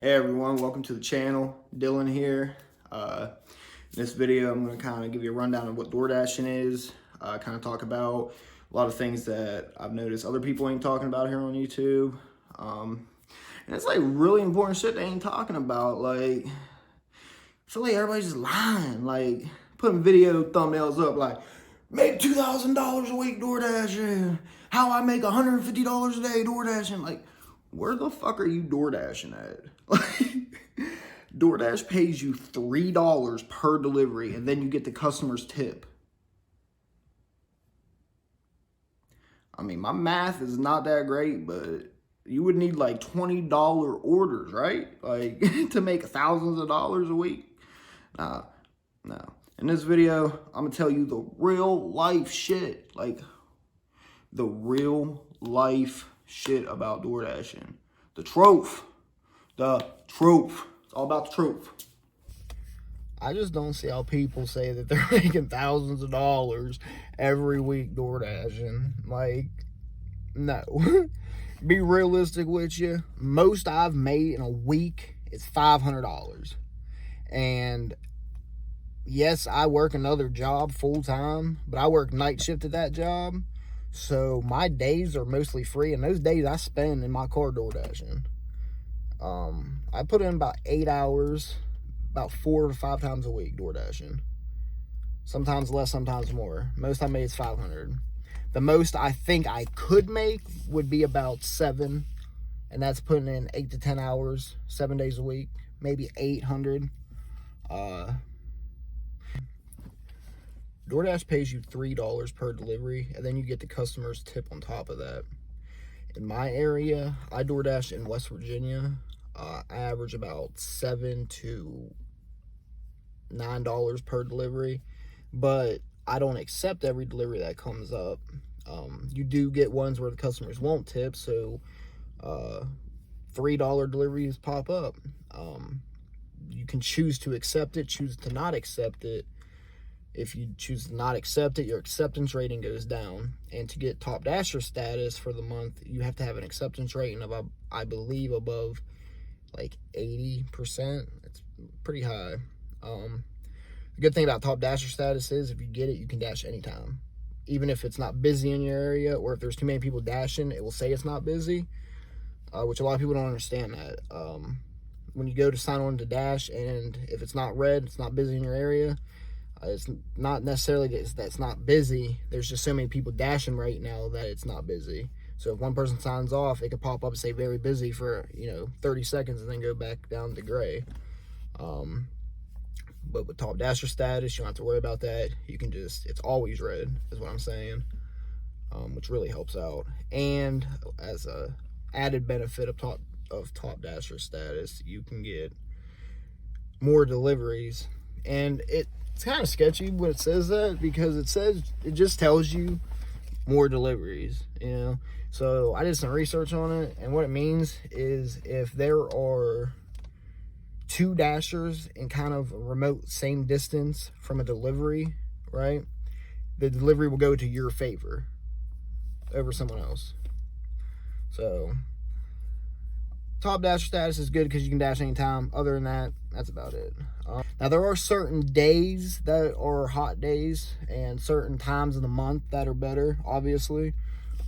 Hey everyone, welcome to the channel. Dylan here. In this video, I'm going to kind of give you a rundown of what DoorDashing is, kind of talk about a lot of things that I've noticed other people ain't talking about here on YouTube. And it's like really important shit they ain't talking about. Like, I feel like everybody's just lying, like putting video thumbnails up like, make $2,000 a week DoorDashing, how I make $150 a day DoorDashing. Like, where the fuck are you DoorDashing at? Like, DoorDash pays you $3 per delivery, and then you get the customer's tip. I mean, my math is not that great, but you would need like $20 orders, right? Like, to make thousands of dollars a week. Nah, no. In this video, I'm gonna tell you the real life shit. Like, the real life shit about DoorDashing. The truth. The truth. It's all about the truth. I just don't see how people say that they're making thousands of dollars every week DoorDashing. Like, no. Be realistic with you. Most I've made in a week is $500. And yes, I work another job full time, but I work night shift at that job. So my days are mostly free, and those days I spend in my car DoorDashing. I put in about 8 hours, about 4 to 5 times a week DoorDashing. Sometimes less, sometimes more. Most I made is 500. The most I think I could make would be about 7, and that's putting in 8 to 10 hours, 7 days a week, maybe 800. DoorDash pays you $3 per delivery, and then you get the customer's tip on top of that. In my area, I DoorDash in West Virginia. I average about $7 to $9 per delivery, but I don't accept every delivery that comes up. You do get ones where the customers won't tip, so $3 deliveries pop up. You can choose to accept it, choose to not accept it. If you choose to not accept it, your acceptance rating goes down. And to get Top Dasher status for the month, you have to have an acceptance rating of, I believe, above like 80%. It's pretty high. The good thing about Top Dasher status is if you get it, you can dash anytime. Even if it's not busy in your area, or if there's too many people dashing, it will say it's not busy, which a lot of people don't understand that. When you go to sign on to Dash, and if it's not red, it's not busy in your area, it's not necessarily that it's not busy. There's just so many people dashing right now that it's not busy. So if one person signs off, it could pop up and say very busy for 30 seconds and then go back down to gray. But with Top Dasher status, you don't have to worry about that. You can just, it's always red is what I'm saying, which really helps out. And as a added benefit of Top Dasher status, you can get more deliveries. And it's kind of sketchy when it says that, because it just tells you more deliveries, So I did some research on it, and what it means is if there are 2 dashers in kind of a remote same distance from a delivery, right, the delivery will go to your favor over someone else. So Top Dasher status is good because you can dash anytime. Other than that, that's about it. Now, there are certain days that are hot days and certain times of the month that are better, obviously.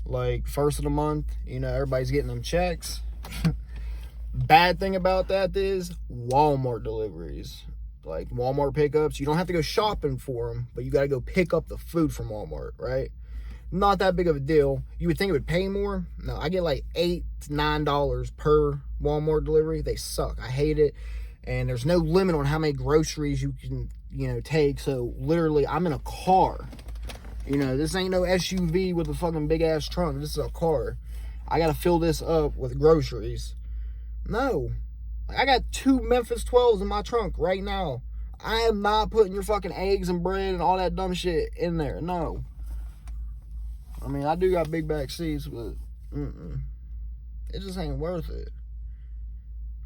Like, first of the month, everybody's getting them checks. Bad thing about that is Walmart deliveries. Like, Walmart pickups, you don't have to go shopping for them, but you got to go pick up the food from Walmart, right? Not that big of a deal. You would think it would pay more. No, I get like $8 to $9 per Walmart delivery. They suck. I hate it. And there's no limit on how many groceries you can, take. So literally, I'm in a car. This ain't no SUV with a fucking big ass trunk. This is a car. I got to fill this up with groceries. No. I got 2 Memphis 12s in my trunk right now. I am not putting your fucking eggs and bread and all that dumb shit in there. No. I mean, I do got big back seats, but it just ain't worth it.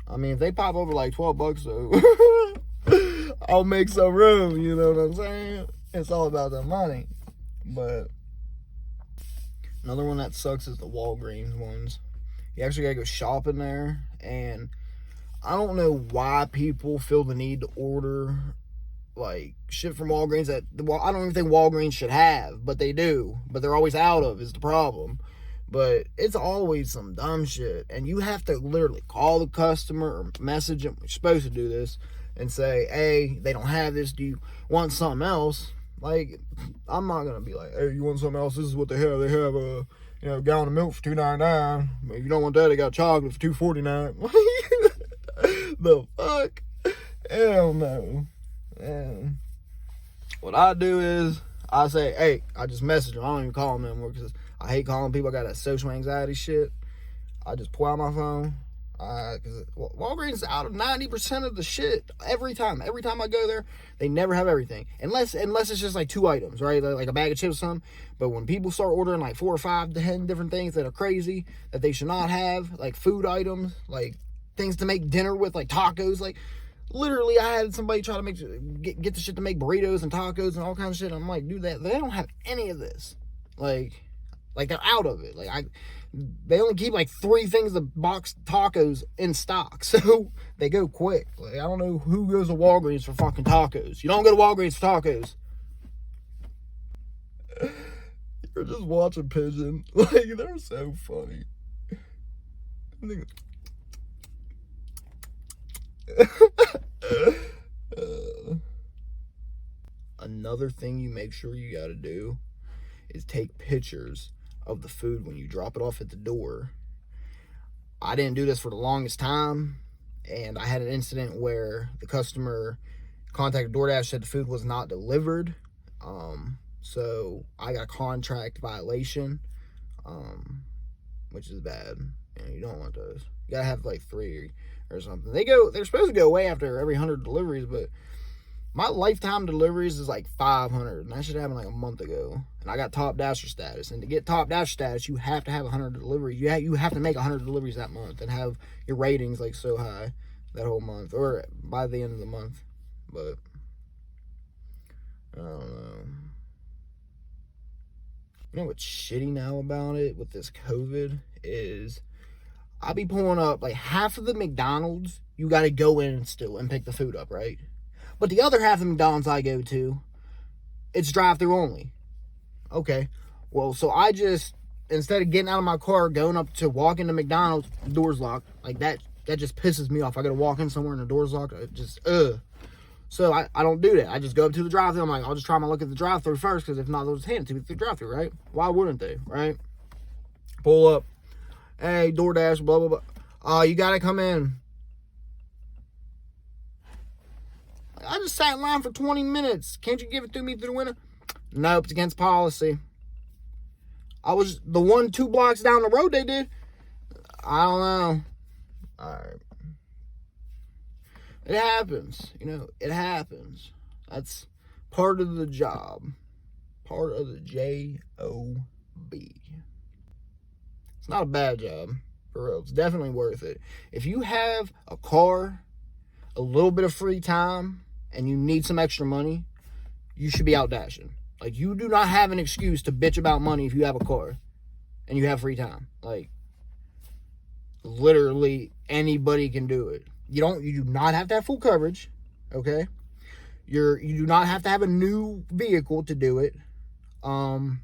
I mean, if they pop over like $12 though, I'll make some room, you know what I'm saying? It's all about the money. But another one that sucks is the Walgreens ones. You actually gotta go shopping there, and I don't know why people feel the need to order like shit from Walgreens that, well, I don't even think Walgreens should have, but they do. But they're always out of is the problem. But it's always some dumb shit, and you have to literally call the customer or message them. You're supposed to do this and say, "Hey, they don't have this. Do you want something else?" Like, I'm not gonna be like, "Hey, you want something else? This is what they have. They have a gallon of milk for $2.99. If you don't want that, they got chocolate for $2.49." The fuck? Hell no. And what I do is I say, "Hey," I just message them. I don't even call them anymore because I hate calling people. I got that social anxiety shit. I just pull out my phone. Because Walgreens is out of 90% of the shit every time. Every time I go there, they never have everything. Unless it's just like 2 items, right? Like a bag of chips or something. But when people start ordering like 4 or 5 to 10 different things that are crazy, that they should not have, like food items, like things to make dinner with, like tacos, like literally I had somebody try to get the shit to make burritos and tacos and all kinds of shit. I'm like, dude, they don't have any of this. Like they're out of it. They only keep like 3 things of boxed tacos in stock, so they go quick. Like, I don't know who goes to Walgreens for fucking tacos. You don't go to Walgreens for tacos. You're just watching pigeon. Like, they're so funny. Another thing you make sure you gotta do is take pictures of the food when you drop it off at the door. I didn't do this for the longest time, and I had an incident where the customer contacted DoorDash, said the food was not delivered. So I got a contract violation, which is bad. You don't want those. You gotta have like 3 or something. They're supposed to go away after every 100 deliveries, but my lifetime deliveries is like 500, and that should happen like a month ago. And I got top dasher status, and to get top dasher status, you have to have 100 deliveries. You have to make 100 deliveries that month and have your ratings like so high that whole month, or by the end of the month. But I don't know. You know what's shitty now about it with this COVID is I be pulling up like half of the McDonald's. You got to go in still and pick the food up, right? But the other half of the McDonald's I go to, it's drive-thru only. Okay. Well, so I just, instead of getting out of my car, going up to walk into McDonald's, the door's locked. Like that just pisses me off. I got to walk in somewhere and the door's locked. It just, So I don't do that. I just go up to the drive-thru. I'm like, I'll just try my luck at the drive-thru first, because if not, they'll just hand it to me through the drive-thru, right? Why wouldn't they, right? Pull up. Hey, DoorDash, blah, blah, blah. You got to come in. I just sat in line for 20 minutes. Can't you give it to me through the window? Nope, it's against policy. I was the 2 blocks down the road they did. I don't know. Alright. It happens. It happens. That's part of the job. Part of the J-O-B. It's not a bad job. For real. It's definitely worth it. If you have a car, a little bit of free time, and you need some extra money, you should be out dashing. Like, you do not have an excuse to bitch about money if you have a car and you have free time. Like, literally anybody can do it. You do not have to have full coverage, okay? You do not have to have a new vehicle to do it. You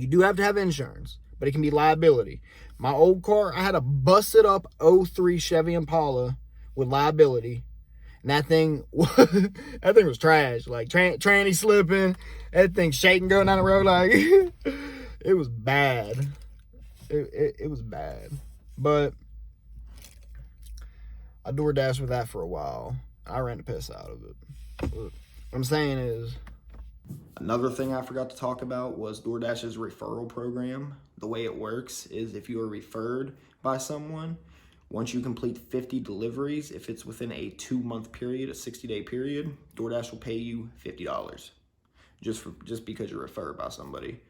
do have to have insurance, but it can be liability. My old car, I had a busted up 03 Chevy Impala with liability. And that thing was trash. Like, tranny slipping. That thing shaking going down the road. Like, it was bad. It was bad. But I DoorDashed with that for a while. I ran the piss out of it. But what I'm saying is, another thing I forgot to talk about was DoorDash's referral program. The way it works is if you are referred by someone, once you complete 50 deliveries, if it's within a 2-month period, a 60-day period, DoorDash will pay you $50 just because you're referred by somebody.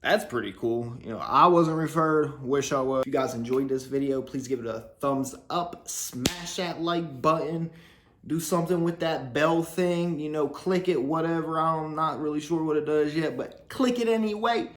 That's pretty cool. I wasn't referred. Wish I was. If you guys enjoyed this video, please give it a thumbs up. Smash that like button. Do something with that bell thing. Click it, whatever. I'm not really sure what it does yet, but click it anyway.